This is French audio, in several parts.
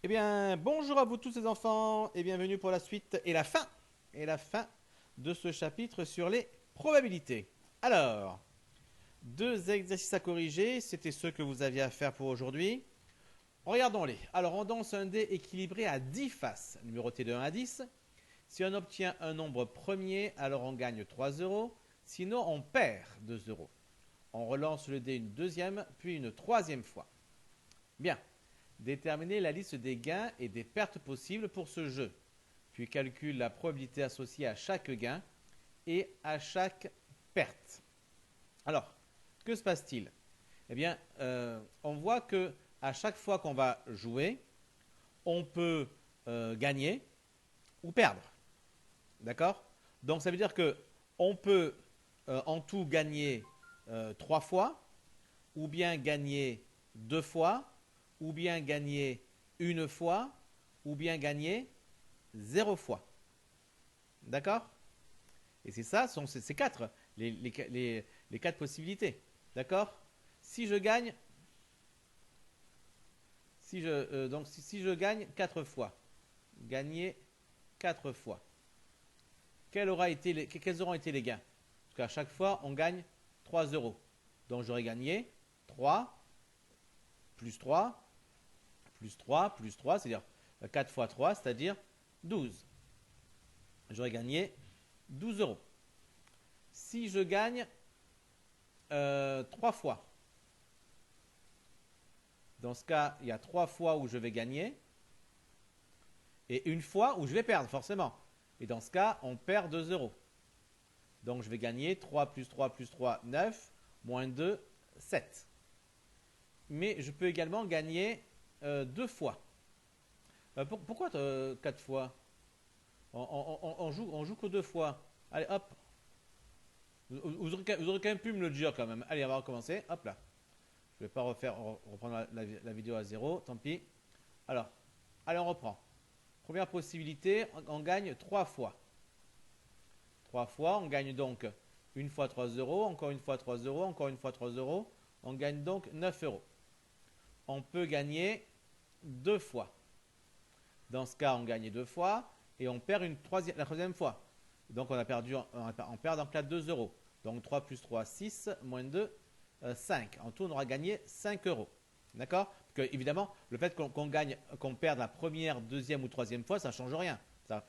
Eh bien, bonjour à vous tous les enfants et bienvenue pour la suite et la fin de ce chapitre sur les probabilités. Alors, deux exercices à corriger, c'était ceux que vous aviez à faire pour aujourd'hui. Regardons-les. Alors, on danse un dé équilibré à 10 faces, numéroté de 1 à 10. Si on obtient un nombre premier, alors on gagne 3 euros. Sinon, on perd 2 euros. On relance le dé une deuxième, puis une troisième fois. Bien. Déterminer la liste des gains et des pertes possibles pour ce jeu. Puis calcule la probabilité associée à chaque gain et à chaque perte. Alors, que se passe-t-il? Eh bien, on voit que à chaque fois qu'on va jouer, on peut gagner ou perdre. D'accord? Donc, ça veut dire que on peut en tout gagner 3 fois, ou bien gagner 2 fois, ou bien gagner une fois, ou bien gagner 0 fois. D'accord? Et c'est ça, sont ces quatre, les quatre possibilités. D'accord? Si je gagne, si je gagne 4 fois, gagner 4 fois, quels auront été les gains? Parce qu'à chaque fois, on gagne 3 euros. Donc j'aurais gagné 3, plus 3, plus 3, plus 3, c'est-à-dire 4 fois 3, c'est-à-dire 12. J'aurais gagné 12 euros. Si je gagne 3 fois, dans ce cas, il y a 3 fois où je vais gagner et une fois où je vais perdre, forcément. Et dans ce cas, on perd 2 euros. Donc je vais gagner 3 plus 3 plus 3, 9, moins 2, 7. Mais je peux également gagner 2 fois. Pourquoi 4 fois? On joue que 2 fois. Allez, hop. Vous aurez quand même pu me le dire quand même. Allez, on va recommencer. Hop là. Je ne vais pas reprendre la vidéo à zéro. Tant pis. Alors, allez, on reprend. Première possibilité, on gagne 3 fois. 3 fois, on gagne donc une fois 3 euros, encore une fois 3 euros, encore une fois 3 euros. On gagne donc 9 euros. On peut gagner 2 fois. Dans ce cas, on gagne 2 fois et on perd la troisième fois. Donc on perd donc là 2 euros. Donc 3 plus 3, 6, moins 2, 5. En tout, on aura gagné 5 euros. D'accord? Parce que, évidemment, le fait qu'on perde la première, deuxième ou troisième fois, ça ne change rien ça,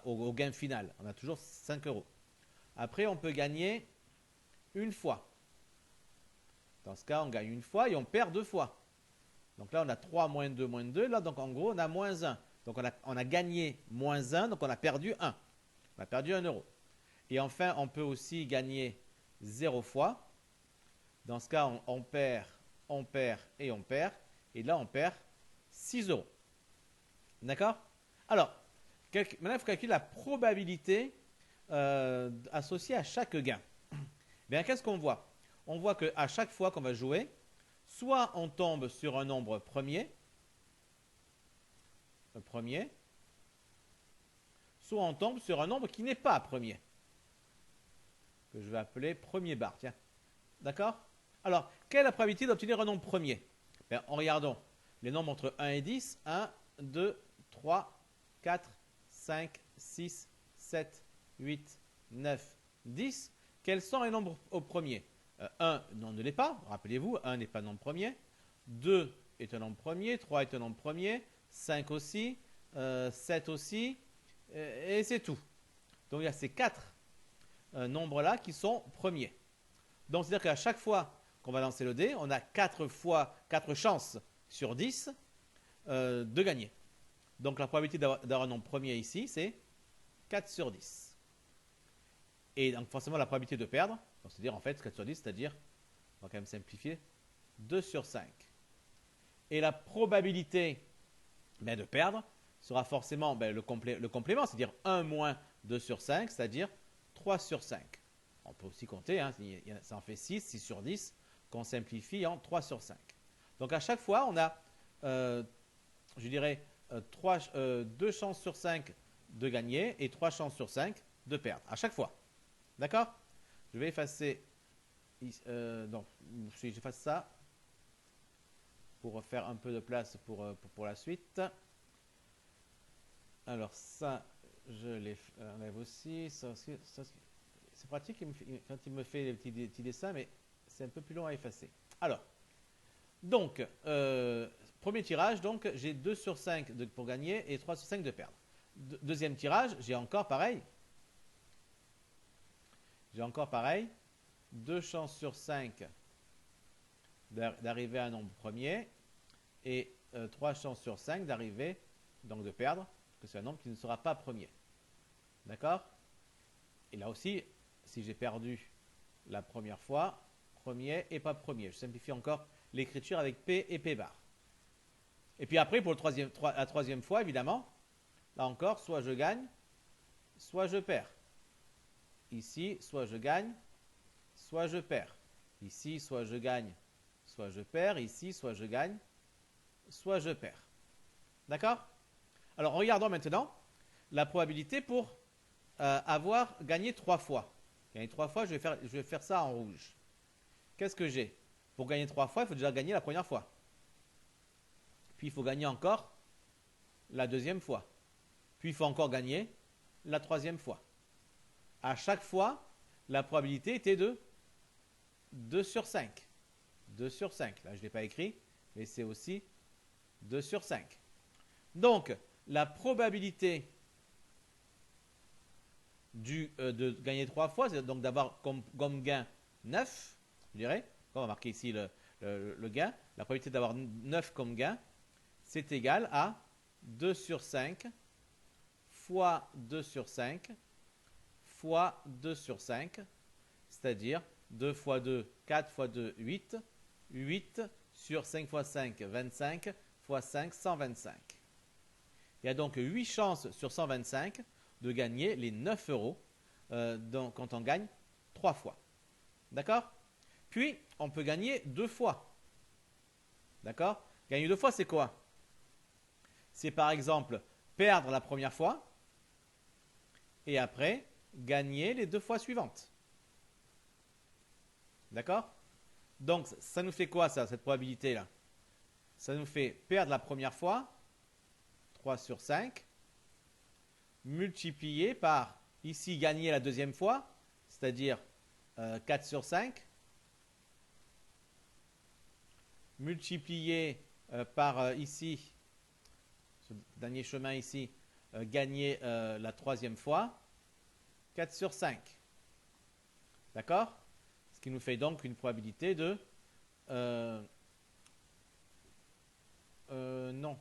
au gain final. On a toujours 5 euros. Après, on peut gagner une fois. Dans ce cas, on gagne une fois et on perd 2 fois. Donc là, on a 3 moins 2 moins 2. Là, donc en gros, on a moins 1. Donc on a gagné moins 1, donc on a perdu 1. On a perdu 1 euro. Et enfin, on peut aussi gagner 0 fois. Dans ce cas, on perd, on perd et on perd. Et là, on perd 6 euros. D'accord? Alors, maintenant, il faut calculer la probabilité associée à chaque gain. Bien, qu'est-ce qu'on voit? On voit qu'à chaque fois qu'on va jouer, soit on tombe sur un nombre premier, soit on tombe sur un nombre qui n'est pas premier, que je vais appeler premier bar. Tiens, d'accord? Alors, quelle est la probabilité d'obtenir un nombre premier? Bien, regardons les nombres entre 1 et 10. 1, 2, 3, 4, 5, 6, 7, 8, 9, 10. Quels sont les nombres au premier? 1 non, ne l'est pas, rappelez-vous, 1 n'est pas un nombre premier. 2 est un nombre premier, 3 est un nombre premier, 5 aussi, 7 aussi, et c'est tout. Donc il y a ces 4 nombres-là qui sont premiers. Donc c'est-à-dire qu'à chaque fois qu'on va lancer le dé, on a 4 chances sur 10 de gagner. Donc la probabilité d'avoir un nombre premier ici, c'est 4 sur 10. Et donc forcément la probabilité de perdre, c'est-à-dire en fait 4 sur 10, c'est-à-dire, on va quand même simplifier, 2 sur 5. Et la probabilité de perdre sera forcément le complément, c'est-à-dire 1 moins 2 sur 5, c'est-à-dire 3 sur 5. On peut aussi compter, hein, ça en fait 6, 6 sur 10, qu'on simplifie en 3 sur 5. Donc à chaque fois, on a, je dirais, 2 chances sur 5 de gagner et 3 chances sur 5 de perdre, à chaque fois. D'accord? Je vais effacer, donc, j'efface ça pour faire un peu de place pour la suite. Alors ça, je l'enlève aussi. Ça aussi, c'est pratique quand il me fait les petits dessins, mais c'est un peu plus long à effacer. Alors, donc, premier tirage, donc j'ai 2 sur 5 pour gagner et 3 sur 5 de perdre. Deuxième tirage, j'ai encore pareil. J'ai encore pareil. 2 chances sur 5 d'arriver à un nombre premier et 3 chances sur 5 d'arriver, donc de perdre, parce que c'est un nombre qui ne sera pas premier. D'accord? Et là aussi, si j'ai perdu la première fois, premier et pas premier. Je simplifie encore l'écriture avec P et P bar. Et puis après, pour la troisième fois, évidemment, là encore, soit je gagne, soit je perds. Ici, soit je gagne, soit je perds. Ici, soit je gagne, soit je perds. Ici, soit je gagne, soit je perds. D'accord? Alors, regardons maintenant la probabilité pour avoir gagné 3 fois. Gagner 3 fois, je vais faire ça en rouge. Qu'est-ce que j'ai? Pour gagner 3 fois, il faut déjà gagner la première fois. Puis, il faut gagner encore la deuxième fois. Puis, il faut encore gagner la troisième fois. À chaque fois, la probabilité était de 2 sur 5. 2 sur 5. Là, je ne l'ai pas écrit, mais c'est aussi 2 sur 5. Donc, la probabilité de gagner 3 fois, c'est donc d'avoir comme gain 9, je dirais. On va marquer ici le gain. La probabilité d'avoir 9 comme gain, c'est égal à 2 sur 5 fois 2 sur 5 fois 2 sur 5, c'est-à-dire 2 fois 2, 4 fois 2, 8. 8 sur 5 fois 5, 25 fois 5, 125. Il y a donc 8 chances sur 125 de gagner les 9 euros quand on gagne 3 fois. D'accord? Puis, on peut gagner 2 fois. D'accord? Gagner 2 fois, c'est quoi? C'est par exemple perdre la première fois et après gagner les 2 fois suivantes. D'accord? Donc, ça nous fait quoi, ça, cette probabilité-là? Ça nous fait perdre la première fois, 3 sur 5, multiplié par, ici, gagner la deuxième fois, c'est-à-dire 4 sur 5, multiplié par, ici, ce dernier chemin ici, gagner la troisième fois, 4 sur 5. D'accord? Ce qui nous fait donc une probabilité de... non,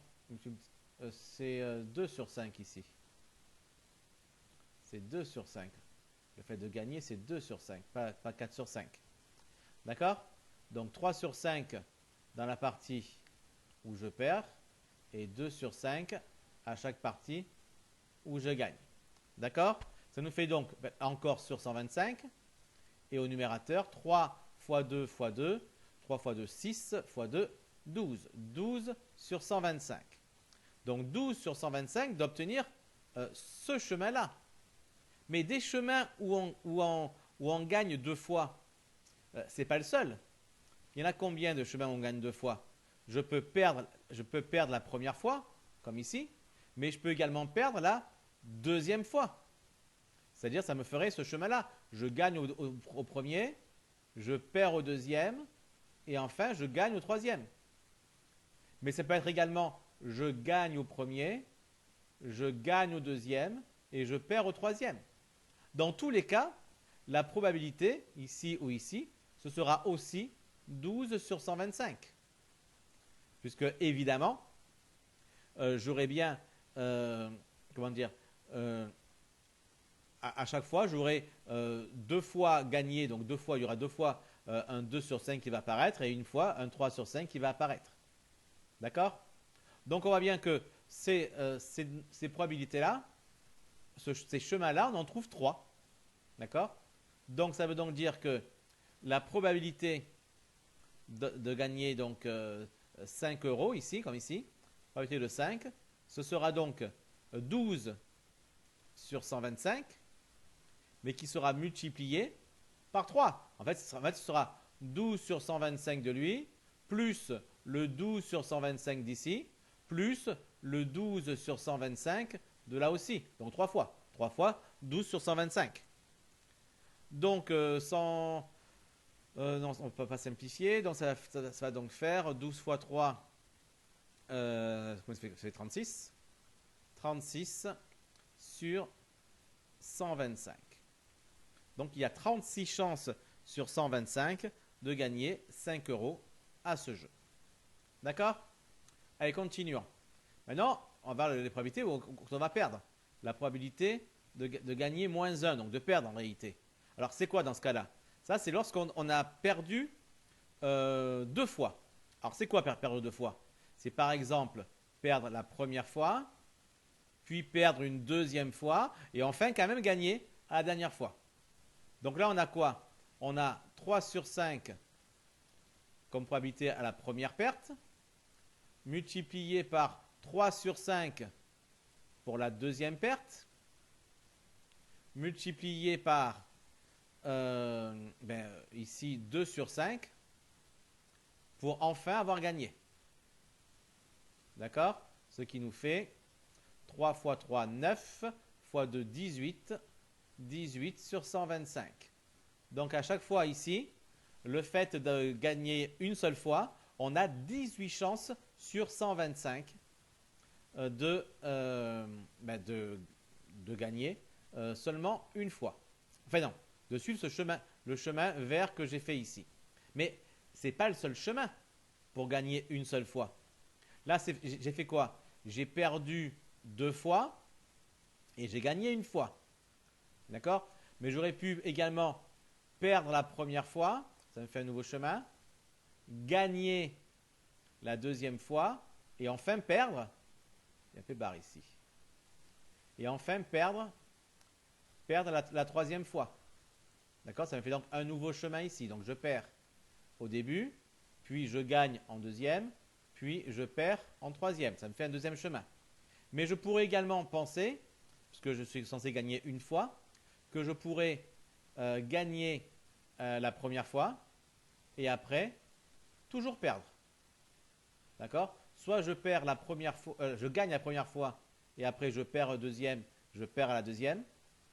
c'est 2 sur 5 ici. C'est 2 sur 5. Le fait de gagner, c'est 2 sur 5, pas 4 sur 5. D'accord? Donc 3 sur 5 dans la partie où je perds et 2 sur 5 à chaque partie où je gagne. D'accord? Ça nous fait donc encore sur 125. Et au numérateur, 3 fois 2 fois 2, 3 fois 2, 6 fois 2, 12. 12 sur 125. Donc 12 sur 125 d'obtenir ce chemin-là. Mais des chemins où on gagne 2 fois, ce n'est pas le seul. Il y en a combien de chemins où on gagne 2 fois? Je peux perdre la première fois, comme ici, mais je peux également perdre la deuxième fois. C'est-à-dire, ça me ferait ce chemin-là. Je gagne au premier, je perds au deuxième, et enfin, je gagne au troisième. Mais ça peut être également, je gagne au premier, je gagne au deuxième, et je perds au troisième. Dans tous les cas, la probabilité, ici ou ici, ce sera aussi 12 sur 125. Puisque, évidemment, j'aurais bien, comment dire, à chaque fois, j'aurai 2 fois gagné, donc 2 fois, il y aura 2 fois un 2 sur 5 qui va apparaître et une fois un 3 sur 5 qui va apparaître. D'accord? Donc on voit bien que ces probabilités-là, ces chemins-là, on en trouve 3. D'accord? Donc ça veut donc dire que la probabilité de gagner donc 5 euros ici, comme ici, probabilité de 5, ce sera donc 12 sur 125, mais qui sera multiplié par 3. En fait, ce sera 12 sur 125 de lui, plus le 12 sur 125 d'ici, plus le 12 sur 125 de là aussi. Donc 3 fois. 3 fois 12 sur 125. Donc 100... non, on ne peut pas simplifier. Donc ça va donc faire 12 fois 3. Ça fait 36. 36 sur 125. Donc il y a 36 chances sur 125 de gagner 5 euros à ce jeu. D'accord? Allez, continuons. Maintenant, on va voir les probabilités où on va perdre. La probabilité de gagner moins 1, donc de perdre en réalité. Alors c'est quoi dans ce cas-là? Ça, c'est lorsqu'on a perdu 2 fois. Alors c'est quoi perdre 2 fois? C'est par exemple perdre la première fois, puis perdre une deuxième fois, et enfin quand même gagner à la dernière fois. Donc là, on a quoi? On a 3 sur 5 comme probabilité à la première perte, multiplié par 3 sur 5 pour la deuxième perte, multiplié par ici 2 sur 5 pour enfin avoir gagné. D'accord? Ce qui nous fait 3 fois 3, 9, fois 2, 18, 18 sur 125. Donc à chaque fois ici, le fait de gagner une seule fois, on a 18 chances sur 125 de gagner seulement une fois. Enfin non, de suivre le chemin vert que j'ai fait ici. Mais ce n'est pas le seul chemin pour gagner une seule fois. Là, j'ai fait quoi? J'ai perdu 2 fois et j'ai gagné une fois. D'accord? Mais j'aurais pu également perdre la première fois, ça me fait un nouveau chemin, gagner la deuxième fois et enfin perdre, il y a un peu barre ici, et enfin perdre la troisième fois. D'accord? Ça me fait donc un nouveau chemin ici. Donc je perds au début, puis je gagne en deuxième, puis je perds en troisième. Ça me fait un deuxième chemin. Mais je pourrais également penser, puisque je suis censé gagner une fois, que je pourrais gagner la première fois et après toujours perdre. D'accord? Soit je perds la première fois, je gagne la première fois et après je perds la deuxième, je perds à la deuxième,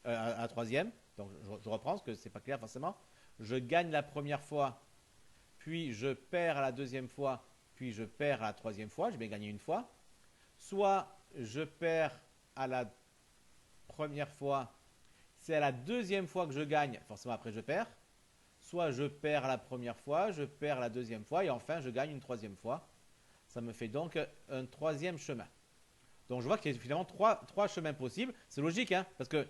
à la troisième. Donc je reprends parce que c'est pas clair forcément. Je gagne la première fois, puis je perds à la deuxième fois, puis je perds à la troisième fois. J'ai bien gagné une fois. Soit je perds à la première fois, c'est à la deuxième fois que je gagne, forcément après je perds. Soit je perds à la première fois, je perds à la deuxième fois et enfin je gagne une troisième fois. Ça me fait donc un troisième chemin. Donc je vois qu'il y a finalement trois chemins possibles. C'est logique, hein, parce que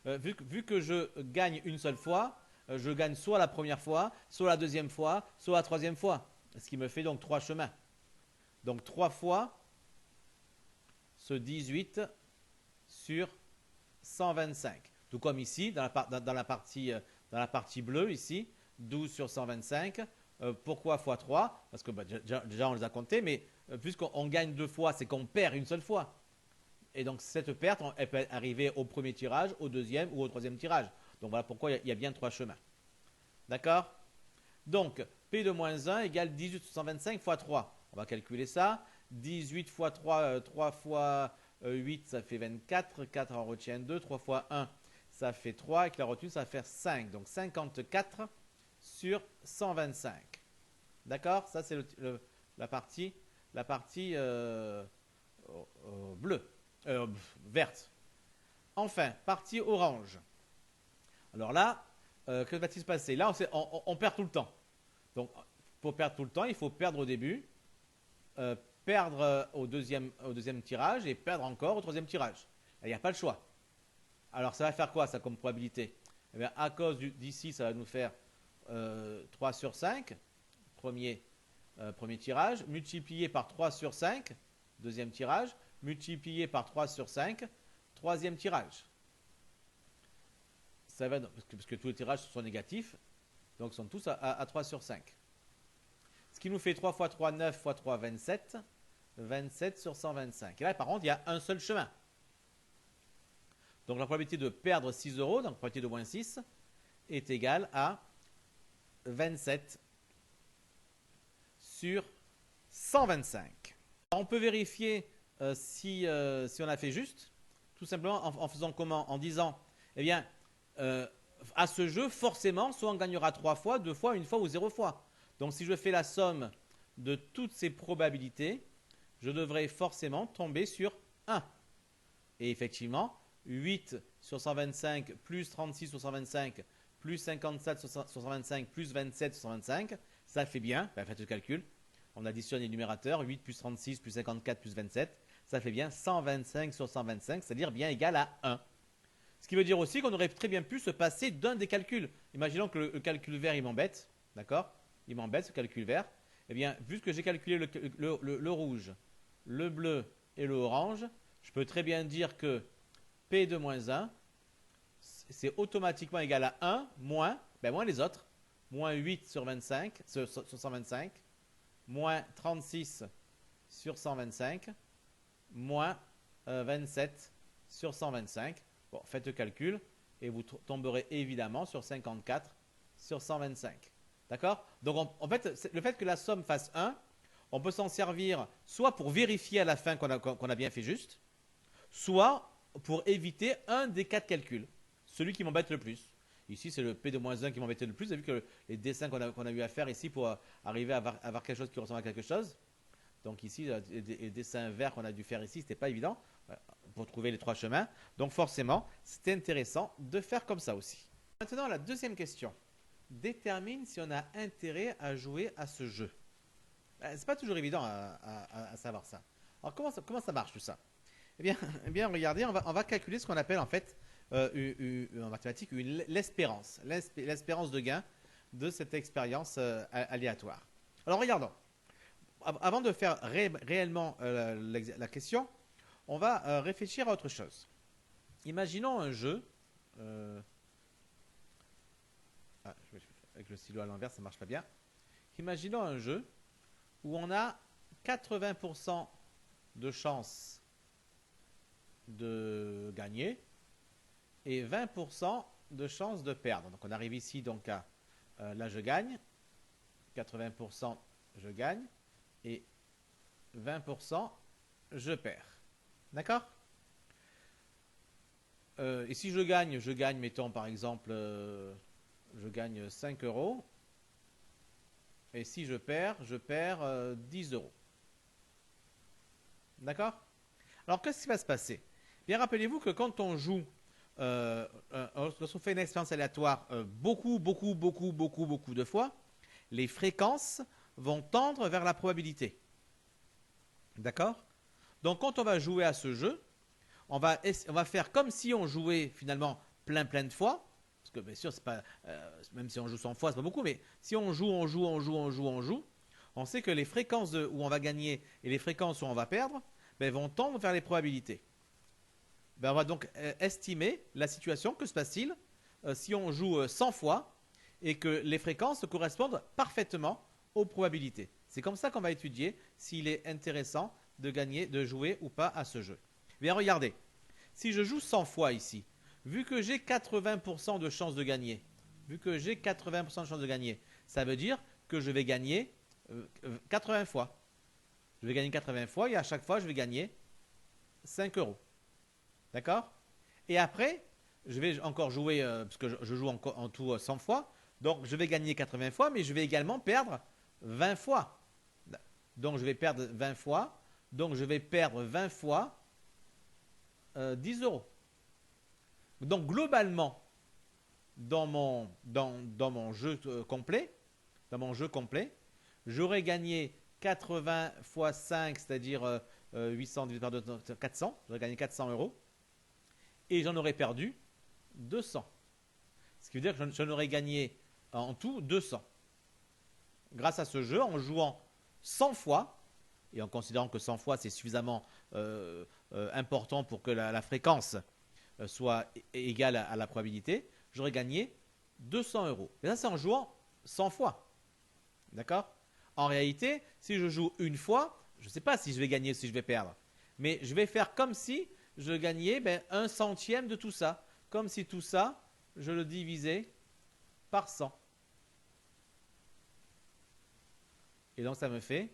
vu que je gagne une seule fois, je gagne soit la première fois, soit la deuxième fois, soit la troisième fois. Ce qui me fait donc 3 chemins. Donc 3 fois ce 18 sur 125. Tout comme ici, dans la partie bleue, ici, 12 sur 125. Pourquoi x 3? Parce que déjà on les a comptés, mais puisqu'on gagne 2 fois, c'est qu'on perd une seule fois. Et donc cette perte, elle peut arriver au premier tirage, au deuxième ou au troisième tirage. Donc voilà pourquoi il y a bien 3 chemins. D'accord? Donc P de moins 1 égale 18 sur 125 fois 3. On va calculer ça. 18 fois 3, 3 fois 8, ça fait 24. 4 en retient 2. 3 fois 1, ça fait 3. Avec la retenue, ça va faire 5. Donc 54 sur 125. D'accord? Ça, c'est la partie bleue. Verte. Enfin, partie orange. Alors là, que va-t-il se passer? Là, on perd tout le temps. Donc, pour perdre tout le temps, il faut perdre au début, perdre au deuxième tirage et perdre encore au troisième tirage. Il n'y a pas le choix. Alors, ça va faire quoi, ça, comme probabilité? Eh bien, à cause d'ici, ça va nous faire 3 sur 5, premier tirage, multiplié par 3 sur 5, deuxième tirage, multiplié par 3 sur 5, troisième tirage. Ça va, parce que tous les tirages sont négatifs, donc ils sont tous à 3 sur 5. Ce qui nous fait 3 fois 3, 9 fois 3, 27. 27 sur 125. Et là, par contre, il y a un seul chemin. Donc la probabilité de perdre 6 euros, donc la probabilité de moins 6, est égale à 27 sur 125. Alors, on peut vérifier si on a fait juste. Tout simplement en faisant comment? En disant, eh bien, à ce jeu, forcément, soit on gagnera 3 fois, 2 fois, 1 fois ou 0 fois. Donc si je fais la somme de toutes ces probabilités, je devrais forcément tomber sur 1. Et effectivement, 8 sur 125 plus 36 sur 125 plus 57 sur 125 plus 27 sur 125, ça fait bien, ben faites le calcul, on additionne les numérateurs, 8 plus 36 plus 54 plus 27, ça fait bien 125 sur 125, c'est-à-dire bien égal à 1. Ce qui veut dire aussi qu'on aurait très bien pu se passer d'un des calculs. Imaginons que le calcul vert, il m'embête, d'accord? Il m'embête ce calcul vert. Eh bien, vu que j'ai calculé le rouge, le bleu et le orange, je peux très bien dire que P de moins 1, c'est automatiquement égal à 1 moins, moins les autres, moins 8 sur 25, sur 125, moins 36 sur 125, moins 27 sur 125. Bon, faites le calcul et vous tomberez évidemment sur 54 sur 125. D'accord? Donc en fait, le fait que la somme fasse 1, on peut s'en servir soit pour vérifier à la fin qu'on a bien fait juste, soit pour éviter un des 4 calculs, celui qui m'embête le plus. Ici, c'est le P de moins 1 qui m'embêtait le plus. Vous avez vu que les dessins qu'on a eu à faire ici pour arriver à avoir quelque chose qui ressemble à quelque chose. Donc ici, les dessins verts qu'on a dû faire ici, c'était pas évident pour trouver les 3 chemins. Donc forcément, c'était intéressant de faire comme ça aussi. Maintenant, la deuxième question. Détermine si on a intérêt à jouer à ce jeu. C'est pas toujours évident à savoir ça. Alors comment ça marche tout ça? Eh bien, regardez, on va calculer ce qu'on appelle en fait en mathématiques l'espérance. L'espérance de gain de cette expérience aléatoire. Alors regardons. Avant de faire réellement la question, on va réfléchir à autre chose. Imaginons un jeu. Avec le stylo à l'envers, ça ne marche pas bien. Imaginons un jeu où on a 80% de chances de gagner et 20% de chances de perdre. Donc on arrive ici donc à là je gagne, 80% je gagne et 20% je perds. D'accord? Et si je gagne, mettons par exemple, je gagne 5 euros. Et si je perds 10 euros. D'accord? Alors, qu'est-ce qui va se passer? Bien, rappelez-vous que quand on joue, lorsqu'on fait une expérience aléatoire beaucoup de fois, les fréquences vont tendre vers la probabilité. D'accord? Donc, quand on va jouer à ce jeu, on va faire comme si on jouait finalement plein de fois. Parce que bien sûr, c'est pas, même si on joue 100 fois, c'est pas beaucoup, mais si on joue, on sait que les fréquences où on va gagner et les fréquences où on va perdre vont tendre vers les probabilités. On va donc estimer la situation, que se passe-t-il si on joue 100 fois et que les fréquences correspondent parfaitement aux probabilités. C'est comme ça qu'on va étudier s'il est intéressant de gagner, de jouer ou pas à ce jeu. Bien, regardez, si je joue 100 fois ici, vu que j'ai 80% de chances de gagner, ça veut dire que je vais gagner 80 fois. Je vais gagner 80 fois et à chaque fois, je vais gagner 5 euros. D'accord? Et après, je vais encore jouer, parce que je joue en tout 100 fois, donc je vais gagner 80 fois, mais je vais également perdre 20 fois. Donc je vais perdre 20 fois, donc je vais perdre 20 fois 10 euros. Donc globalement, dans mon jeu complet, j'aurais gagné 80 fois 5, c'est-à-dire 800 divisé par 2, 400. J'aurais gagné 400 euros. Et j'en aurais perdu 200. Ce qui veut dire que j'en aurais gagné en tout 200. Grâce à ce jeu, en jouant 100 fois, et en considérant que 100 fois c'est suffisamment important pour que la fréquence soit égale à la probabilité, j'aurais gagné 200 euros. Et ça, c'est en jouant 100 fois. D'accord? En réalité, si je joue une fois, je ne sais pas si je vais gagner ou si je vais perdre. Mais je vais faire comme si je gagnais 1/100 de tout ça. Comme si tout ça, je le divisais par 100. Et donc, ça me fait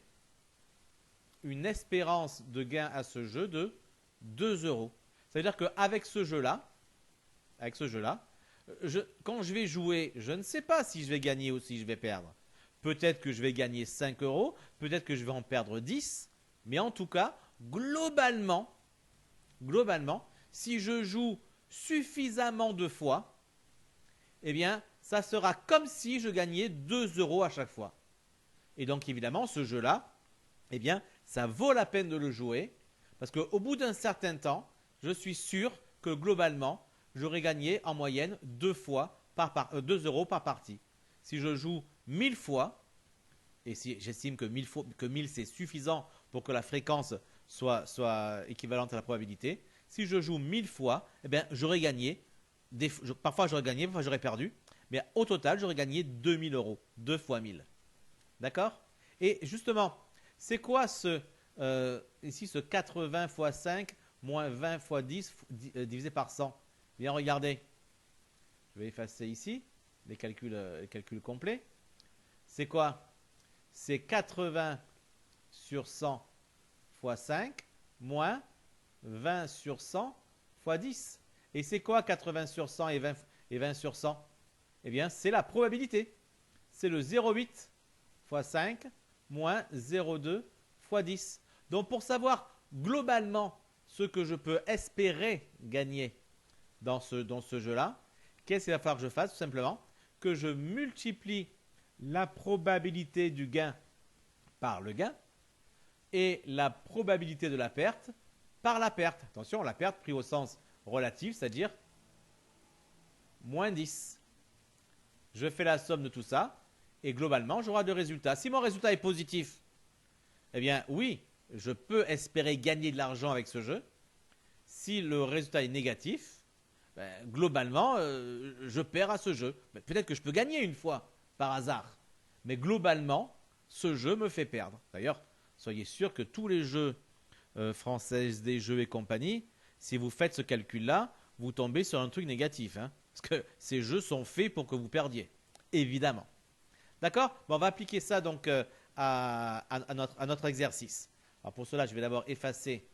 une espérance de gain à ce jeu de 2 euros. Ça veut dire qu'avec ce jeu-là, quand je vais jouer, je ne sais pas si je vais gagner ou si je vais perdre. Peut-être que je vais gagner 5 euros, peut-être que je vais en perdre 10, mais en tout cas, globalement, si je joue suffisamment de fois, eh bien, ça sera comme si je gagnais 2 euros à chaque fois. Et donc, évidemment, ce jeu-là, eh bien, ça vaut la peine de le jouer, parce qu'au bout d'un certain temps, je suis sûr que globalement, j'aurai gagné en moyenne 2 euros par partie. Si je joue 1000 fois, et si j'estime que 1000 c'est suffisant pour que la fréquence soit équivalente à la probabilité, si je joue 1000 fois, eh bien, j'aurais gagné. Parfois j'aurais gagné, parfois j'aurais perdu. Mais au total, j'aurais gagné 2000 euros. 2 fois 1000. D'accord? Et justement, c'est quoi ici ce 80 fois 5 moins 20 fois 10 divisé par 100? Bien, regardez. Je vais effacer ici les calculs complets. C'est quoi? C'est 80 sur 100 fois 5 moins 20 sur 100 fois 10. Et c'est quoi 80 sur 100 et 20 sur 100? Eh bien, c'est la probabilité. C'est le 0,8 fois 5 moins 0,2 fois 10. Donc, pour savoir globalement ce que je peux espérer gagner dans ce jeu-là, qu'est-ce qu'il va falloir que je fasse? Tout simplement que je multiplie la probabilité du gain par le gain et la probabilité de la perte par la perte. Attention, la perte pris au sens relatif, c'est-à-dire moins 10. Je fais la somme de tout ça et globalement, j'aurai deux résultats. Si mon résultat est positif, eh bien oui, je peux espérer gagner de l'argent avec ce jeu. Si le résultat est négatif, globalement, je perds à ce jeu. Peut-être que je peux gagner une fois, par hasard. Mais globalement, ce jeu me fait perdre. D'ailleurs, soyez sûr que tous les jeux français, des jeux et compagnie, si vous faites ce calcul-là, vous tombez sur un truc négatif. Hein, parce que ces jeux sont faits pour que vous perdiez. Évidemment. D'accord? Bon, on va appliquer ça donc à notre exercice. Alors pour cela, je vais d'abord effacer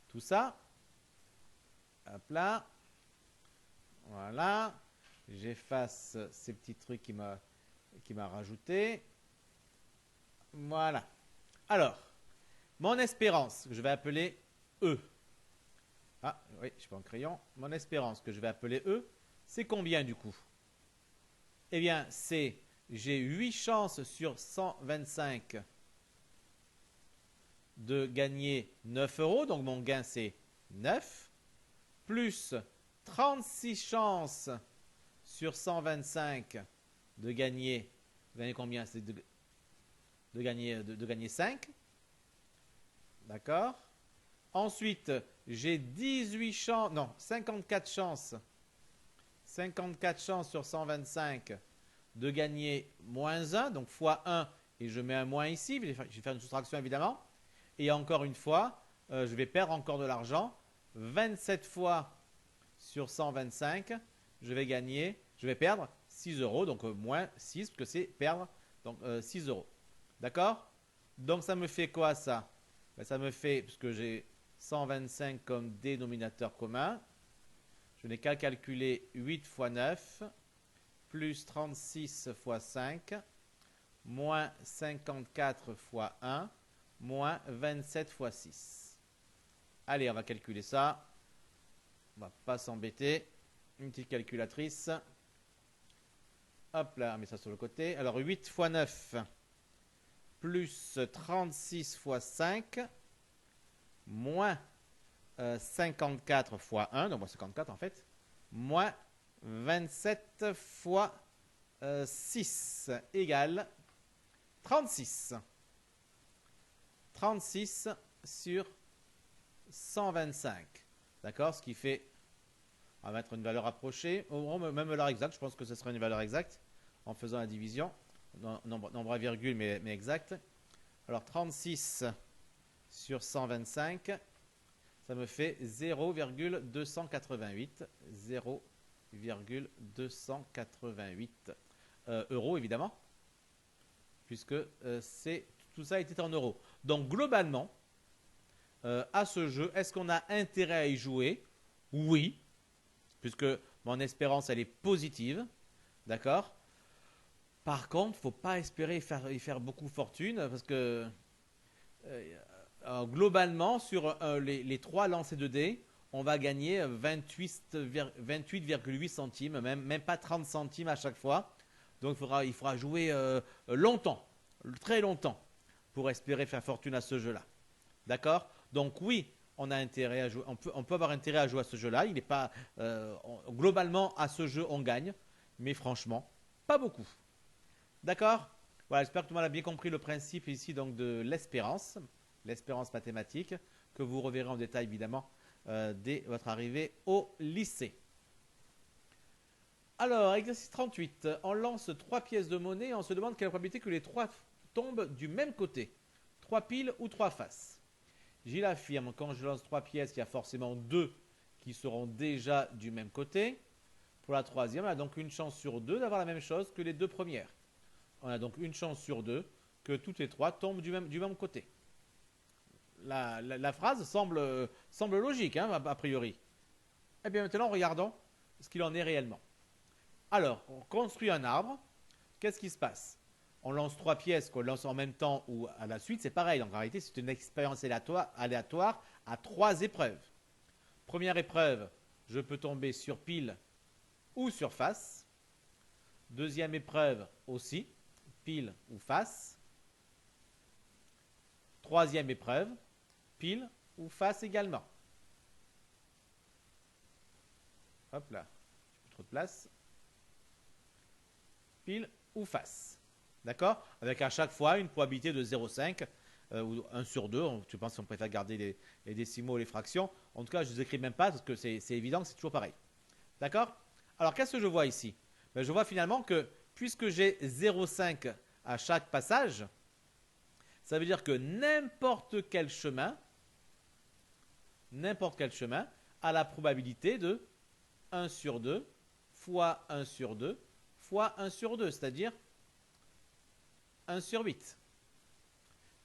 tout ça. Hop là. Voilà. J'efface ces petits trucs qui m'a rajouté. Voilà. Alors, mon espérance, que je vais appeler E. Ah, oui, je suis pas en crayon. Mon espérance, que je vais appeler E, c'est combien du coup? Eh bien, j'ai 8 chances sur 125 de gagner 9 euros. Donc, mon gain, c'est 9. Plus 36 chances sur 125 de gagner combien? C'est de gagner 5. D'accord? Ensuite, j'ai 18 chances, non, 54 chances. 54 chances sur 125 de gagner moins 1, donc fois 1, et je mets un moins ici, je vais faire une soustraction évidemment. Et encore une fois, je vais perdre encore de l'argent. 27 fois sur 125, je vais perdre 6 euros, donc moins 6, parce que c'est perdre, donc 6 euros. D'accord? Donc ça me fait quoi ça? Ça me fait, puisque j'ai 125 comme dénominateur commun, je n'ai qu'à calculer 8 fois 9, plus 36 fois 5, moins 54 fois 1, moins 27 fois 6. Allez, on va calculer ça. On ne va pas s'embêter. Une petite calculatrice. Hop là, on met ça sur le côté. Alors 8 fois 9, plus 36 fois 5, moins 54 fois 1, donc moins 54 en fait, moins 27 fois 6 égale 36. 36 sur 125. D'accord? Ce qui fait, on va mettre une valeur approchée, même valeur exacte, je pense que ce sera une valeur exacte en faisant la division, nombre à virgule mais exact. Alors 36 sur 125, ça me fait 0,288. 0,288 euros évidemment, puisque tout ça était en euros. Donc globalement, à ce jeu. Est-ce qu'on a intérêt à y jouer? Oui, puisque mon espérance, elle est positive. D'accord? Par contre, il ne faut pas espérer y faire beaucoup fortune, parce que globalement, sur les 3 lancers de dés, on va gagner 28,8 centimes, même pas 30 centimes à chaque fois. Donc il faudra jouer longtemps, très longtemps, pour espérer faire fortune à ce jeu-là. D'accord? Donc oui, on a intérêt à jouer, on peut avoir intérêt à jouer à ce jeu-là. Il est pas globalement à ce jeu on gagne, mais franchement, pas beaucoup. D'accord? Voilà, j'espère que tout le monde a bien compris le principe ici donc de l'espérance mathématique, que vous reverrez en détail évidemment dès votre arrivée au lycée. Alors, exercice 38. On lance 3 pièces de monnaie et on se demande quelle est la probabilité que les 3 tombent du même côté. 3 piles ou 3 faces. Gilles affirme, quand je lance 3 pièces, il y a forcément 2 qui seront déjà du même côté. Pour la troisième, on a donc une chance sur 2 d'avoir la même chose que les 2 premières. On a donc une chance sur 2 que toutes les 3 tombent du même côté. La phrase semble logique, hein, a priori. Eh bien maintenant, regardons ce qu'il en est réellement. Alors, on construit un arbre. Qu'est-ce qui se passe? On lance 3 pièces, qu'on lance en même temps ou à la suite, c'est pareil. Donc en réalité, c'est une expérience aléatoire à 3 épreuves. Première épreuve, je peux tomber sur pile ou sur face. Deuxième épreuve aussi, pile ou face. Troisième épreuve, pile ou face également. Hop là, plus trop de place. Pile ou face. D'accord? Avec à chaque fois une probabilité de 0,5 ou 1 sur 2. Je pense qu'on préfère garder les décimaux, les fractions. En tout cas, je ne les écris même pas parce que c'est évident que c'est toujours pareil. D'accord? Alors, qu'est-ce que je vois ici? Ben, je vois finalement que puisque j'ai 0,5 à chaque passage, ça veut dire que n'importe quel chemin a la probabilité de 1 sur 2 fois 1 sur 2 fois 1 sur 2, c'est-à-dire 1 sur 8.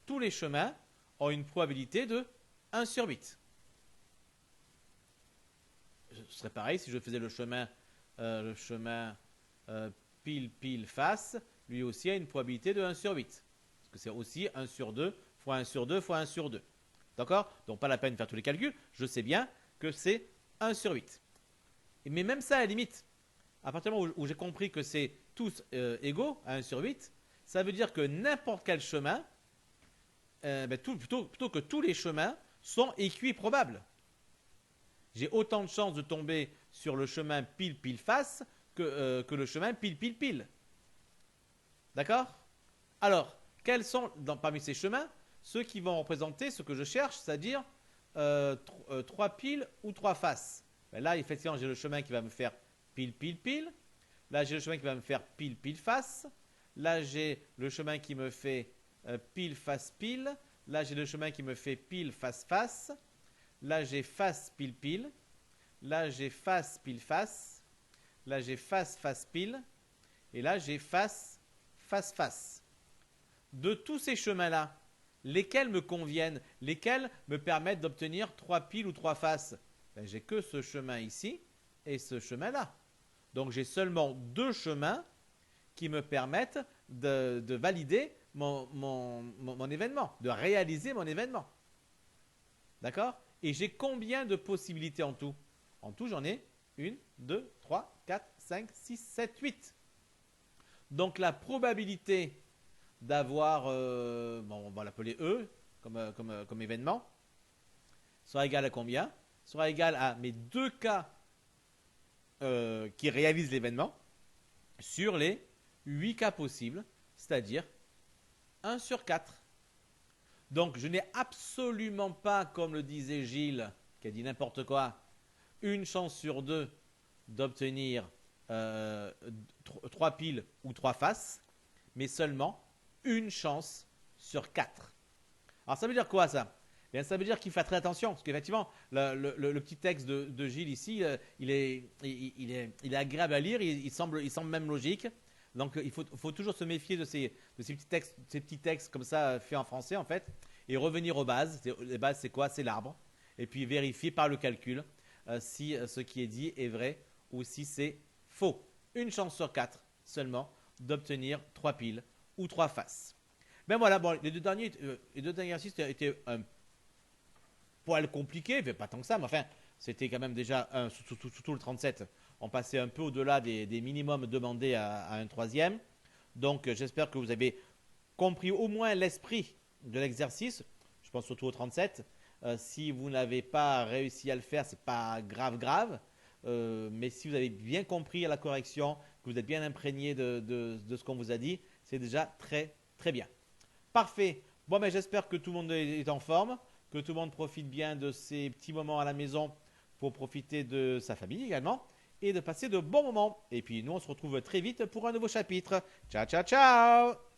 Tous les chemins ont une probabilité de 1 sur 8. Ce serait pareil si je faisais le chemin pile face, lui aussi a une probabilité de 1 sur 8. Parce que c'est aussi 1 sur 2 fois 1 sur 2 fois 1 sur 2. D'accord? Donc pas la peine de faire tous les calculs, je sais bien que c'est 1 sur 8. Mais même ça, à la limite, à partir du moment où j'ai compris que c'est tous égaux à 1 sur 8, ça veut dire que n'importe quel chemin, plutôt que tous les chemins, sont équiprobables. J'ai autant de chances de tomber sur le chemin pile face que le chemin pile. D'accord? Alors, quels sont parmi ces chemins ceux qui vont représenter ce que je cherche, c'est-à-dire 3 piles ou 3 faces? Ben là, effectivement, j'ai le chemin qui va me faire pile. Là, j'ai le chemin qui va me faire pile face. Là, j'ai le chemin qui me fait pile face pile. Là, j'ai le chemin qui me fait pile face. Là, j'ai face pile. Là, j'ai face pile face. Là, j'ai face pile. Et là, j'ai face. De tous ces chemins-là, lesquels me conviennent, lesquels me permettent d'obtenir 3 piles ou 3 faces? Ben, j'ai que ce chemin ici et ce chemin-là. Donc, j'ai seulement 2 chemins qui me permettent de valider mon événement, de réaliser mon événement. D'accord? Et j'ai combien de possibilités en tout? En tout, j'en ai 1, 2, 3, 4, 5, 6, 7, 8. Donc, la probabilité d'avoir, on va l'appeler E comme événement, sera égale à combien? Sera égale à mes 2 cas qui réalisent l'événement sur les 8 cas possibles, c'est-à-dire 1 sur 4. Donc, je n'ai absolument pas, comme le disait Gilles, qui a dit n'importe quoi, une chance sur 2 d'obtenir 3 piles ou 3 faces, mais seulement une chance sur 4. Alors, ça veut dire quoi, ça? Bien, ça veut dire qu'il faut faire très attention, parce qu'effectivement, le petit texte de Gilles ici, il est agréable à lire, il semble même logique. Donc, il faut toujours se méfier de ces petits textes comme ça faits en français, en fait. et revenir aux bases. Les bases, c'est quoi? C'est l'arbre. Et puis vérifier par le calcul si ce qui est dit est vrai ou si c'est faux. Une chance sur 4 seulement d'obtenir 3 piles ou 3 faces. Ben voilà, bon, les deux derniers exercices étaient un poil compliqués, mais pas tant que ça, mais enfin, c'était quand même déjà surtout le 37. On passait un peu au-delà des minimums demandés à un troisième. Donc, j'espère que vous avez compris au moins l'esprit de l'exercice. Je pense surtout au 37. Si vous n'avez pas réussi à le faire, c'est pas grave. Mais si vous avez bien compris à la correction, que vous êtes bien imprégné de ce qu'on vous a dit, c'est déjà très très bien. Parfait. Bon, mais j'espère que tout le monde est en forme, que tout le monde profite bien de ces petits moments à la maison pour profiter de sa famille également et de passer de bons moments. Et puis nous, on se retrouve très vite pour un nouveau chapitre. Ciao, ciao, ciao!